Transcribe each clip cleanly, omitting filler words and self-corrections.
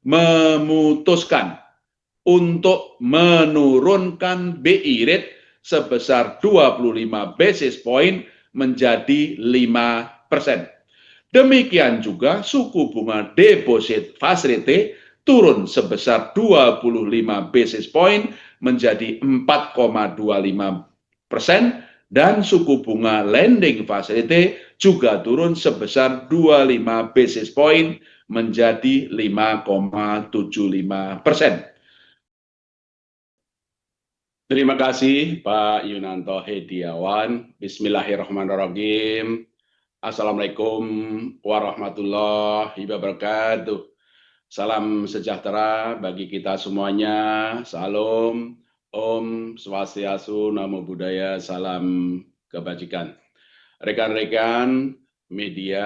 memutuskan untuk menurunkan BI rate sebesar 25 basis point menjadi 5%. Demikian juga suku bunga deposit facility turun sebesar 25 basis point menjadi 4,25% dan suku bunga lending facility juga turun sebesar 25 basis point menjadi 5,75%. Terima kasih Pak Yunanto Hediawan. Bismillahirrahmanirrahim. Assalamualaikum warahmatullahi wabarakatuh. Salam sejahtera bagi kita semuanya. Salam, Om Swastiastu, Namo Buddhaya, salam kebajikan. Rekan-rekan media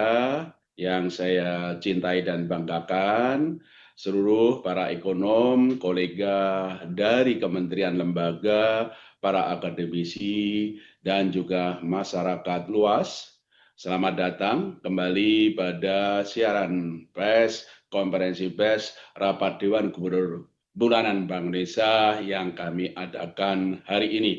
yang saya cintai dan banggakan, seluruh para ekonom, kolega dari kementerian lembaga, para akademisi, dan juga masyarakat luas. Selamat datang kembali pada siaran pers, konferensi pers, rapat Dewan Gubernur Bulanan Bank Indonesia yang kami adakan hari ini.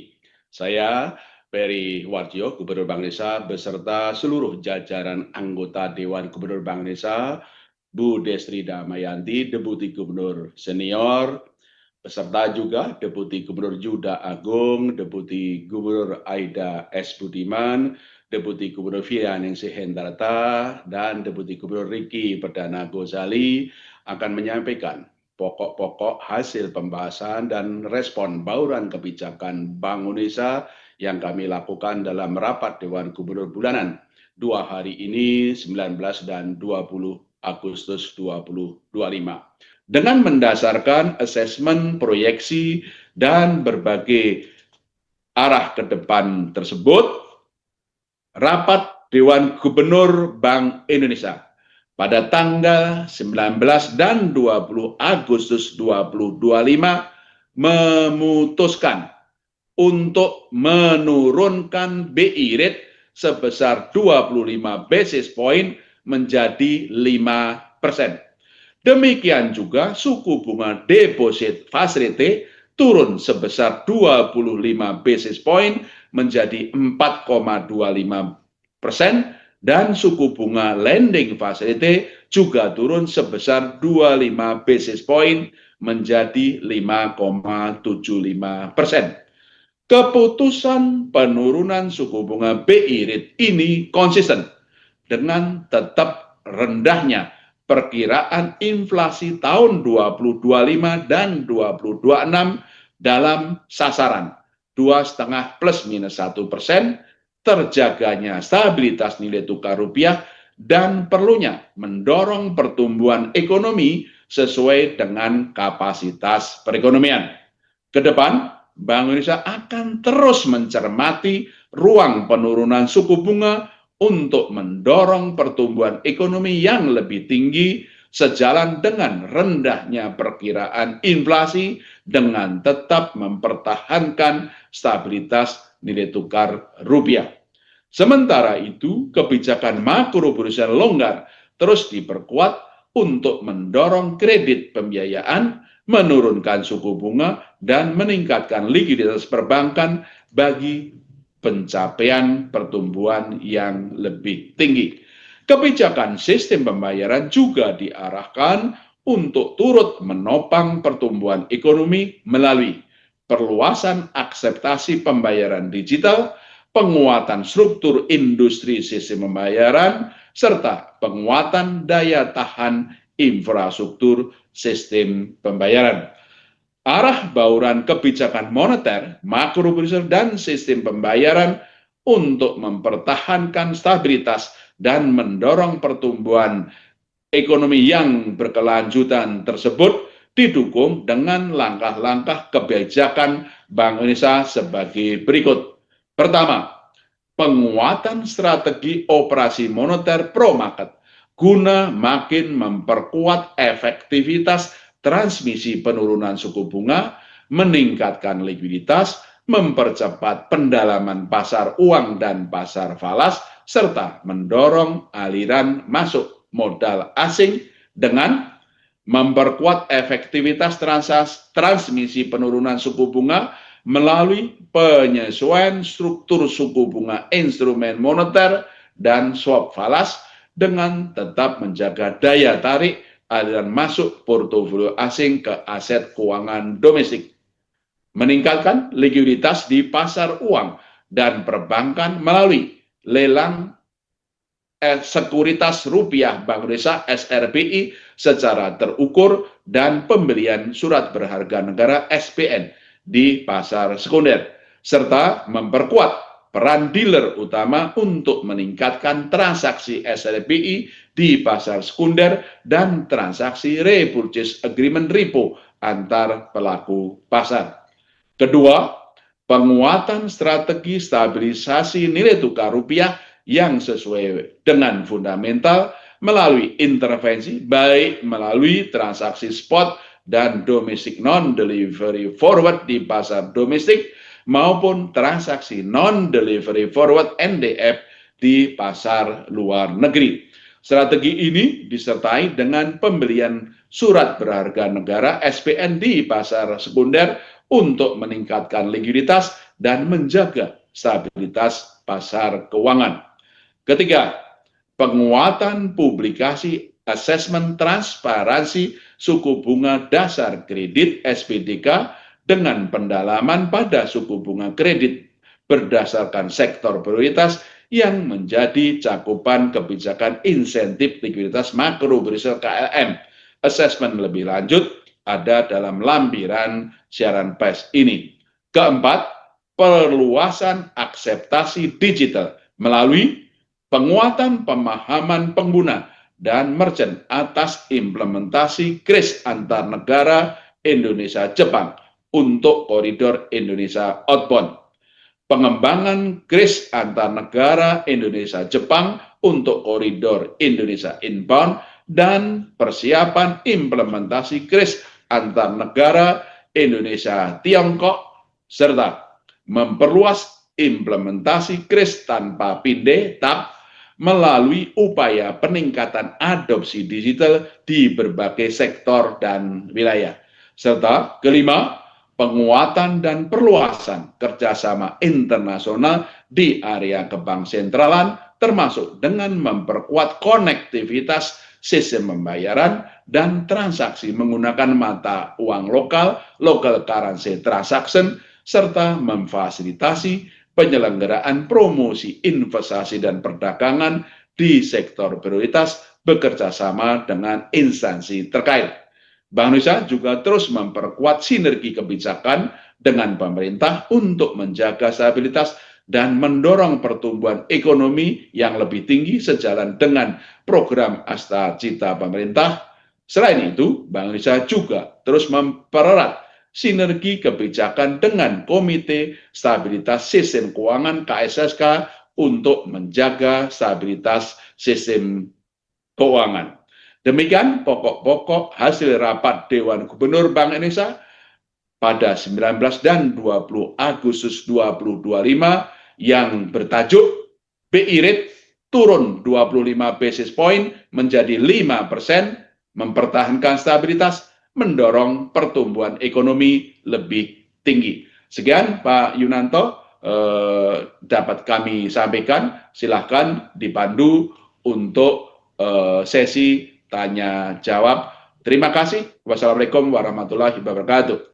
Saya Peri Warjio, Gubernur Bank Indonesia, beserta seluruh jajaran anggota Dewan Gubernur Bank Indonesia, Bu Destri Damayanti, Deputi Gubernur Senior, beserta juga Deputi Gubernur Yuda Agung, Deputi Gubernur Aida S. Budiman, Deputi Gubernur Fianingsih Hendarta, dan Deputi Gubernur Riki Perdana Gozali akan menyampaikan pokok-pokok hasil pembahasan dan respon bauran kebijakan Bank Indonesia yang kami lakukan dalam rapat Dewan Gubernur Bulanan 2 hari ini 19 dan 20 Agustus 2025. Dengan mendasarkan asesmen proyeksi dan berbagai arah ke depan tersebut, rapat Dewan Gubernur Bank Indonesia pada tanggal 19 dan 20 Agustus 2025 memutuskan untuk menurunkan BI rate sebesar 25 basis point menjadi 5%. Demikian juga suku bunga deposit facility turun sebesar 25 basis point menjadi 4,25% dan suku bunga lending facility juga turun sebesar 25 basis point menjadi 5,75%. Keputusan penurunan suku bunga BI rate ini konsisten dengan tetap rendahnya perkiraan inflasi tahun 2025 dan 2026 dalam sasaran 2,5 plus minus 1%, terjaganya stabilitas nilai tukar rupiah, dan perlunya mendorong pertumbuhan ekonomi sesuai dengan kapasitas perekonomian. Kedepan, Bank Indonesia akan terus mencermati ruang penurunan suku bunga untuk mendorong pertumbuhan ekonomi yang lebih tinggi sejalan dengan rendahnya perkiraan inflasi dengan tetap mempertahankan stabilitas nilai tukar rupiah. Sementara itu, kebijakan makroprudensial longgar terus diperkuat untuk mendorong kredit pembiayaan, menurunkan suku bunga, dan meningkatkan likuiditas perbankan bagi pencapaian pertumbuhan yang lebih tinggi. Kebijakan sistem pembayaran juga diarahkan untuk turut menopang pertumbuhan ekonomi melalui perluasan akseptasi pembayaran digital, penguatan struktur industri sistem pembayaran, serta penguatan daya tahan infrastruktur sistem pembayaran. Arah bauran kebijakan moneter, makroprudensial, dan sistem pembayaran untuk mempertahankan stabilitas dan mendorong pertumbuhan ekonomi yang berkelanjutan tersebut didukung dengan langkah-langkah kebijakan Bank Indonesia sebagai berikut. Pertama, penguatan strategi operasi moneter pro market guna makin memperkuat efektivitas transmisi penurunan suku bunga, meningkatkan likuiditas, mempercepat pendalaman pasar uang dan pasar falas, serta mendorong aliran masuk modal asing dengan memperkuat efektivitas transmisi penurunan suku bunga melalui penyesuaian struktur suku bunga instrumen moneter dan swap falas dengan tetap menjaga daya tarik aliran masuk portofolio asing ke aset keuangan domestik, meningkatkan likuiditas di pasar uang dan perbankan melalui lelang sekuritas rupiah Bank Indonesia SRBI secara terukur dan pembelian surat berharga negara SPN di pasar sekunder, serta memperkuat peran dealer utama untuk meningkatkan transaksi SRBI di pasar sekunder dan transaksi repurchase agreement repo antar pelaku pasar. Kedua, penguatan strategi stabilisasi nilai tukar rupiah yang sesuai dengan fundamental melalui intervensi baik melalui transaksi spot dan domestic non-delivery forward di pasar domestik maupun transaksi non-delivery forward NDF di pasar luar negeri. Strategi ini disertai dengan pembelian surat berharga negara SPN di pasar sekunder untuk meningkatkan likuiditas dan menjaga stabilitas pasar keuangan. Ketiga, penguatan publikasi asesmen transparansi suku bunga dasar kredit SPDK dengan pendalaman pada suku bunga kredit berdasarkan sektor prioritas yang menjadi cakupan kebijakan insentif likuiditas makro Brusel KLM. Asesmen lebih lanjut ada dalam lampiran siaran pers ini. Keempat, perluasan akseptasi digital melalui penguatan pemahaman pengguna dan merchant atas implementasi KRIS antar negara Indonesia-Jepang untuk koridor Indonesia outbound. Pengembangan KRIS antar negara Indonesia-Jepang untuk koridor Indonesia inbound dan persiapan implementasi KRIS antar negara Indonesia-Tiongkok serta memperluas implementasi KRIS tanpa pinde TAP melalui upaya peningkatan adopsi digital di berbagai sektor dan wilayah. Serta kelima, penguatan dan perluasan kerjasama internasional di area kebank sentralan termasuk dengan memperkuat konektivitas sistem pembayaran dan transaksi menggunakan mata uang lokal, local currency transaction, serta memfasilitasi penyelenggaraan promosi investasi dan perdagangan di sektor prioritas bekerja sama dengan instansi terkait. Bank Indonesia juga terus memperkuat sinergi kebijakan dengan pemerintah untuk menjaga stabilitas dan mendorong pertumbuhan ekonomi yang lebih tinggi sejalan dengan program Asta Cita pemerintah. Selain itu, Bank Indonesia juga terus mempererat sinergi kebijakan dengan Komite Stabilitas Sistem Keuangan KSSK untuk menjaga stabilitas sistem keuangan. Demikian pokok-pokok hasil rapat Dewan Gubernur Bank Indonesia pada 19 dan 20 Agustus 2025 yang bertajuk BI Rate turun 25 basis point menjadi 5%, mempertahankan stabilitas, mendorong pertumbuhan ekonomi lebih tinggi. Sekian Pak Yunanto dapat kami sampaikan. Silahkan dipandu untuk sesi tanya jawab. Terima kasih. Wassalamualaikum warahmatullahi wabarakatuh.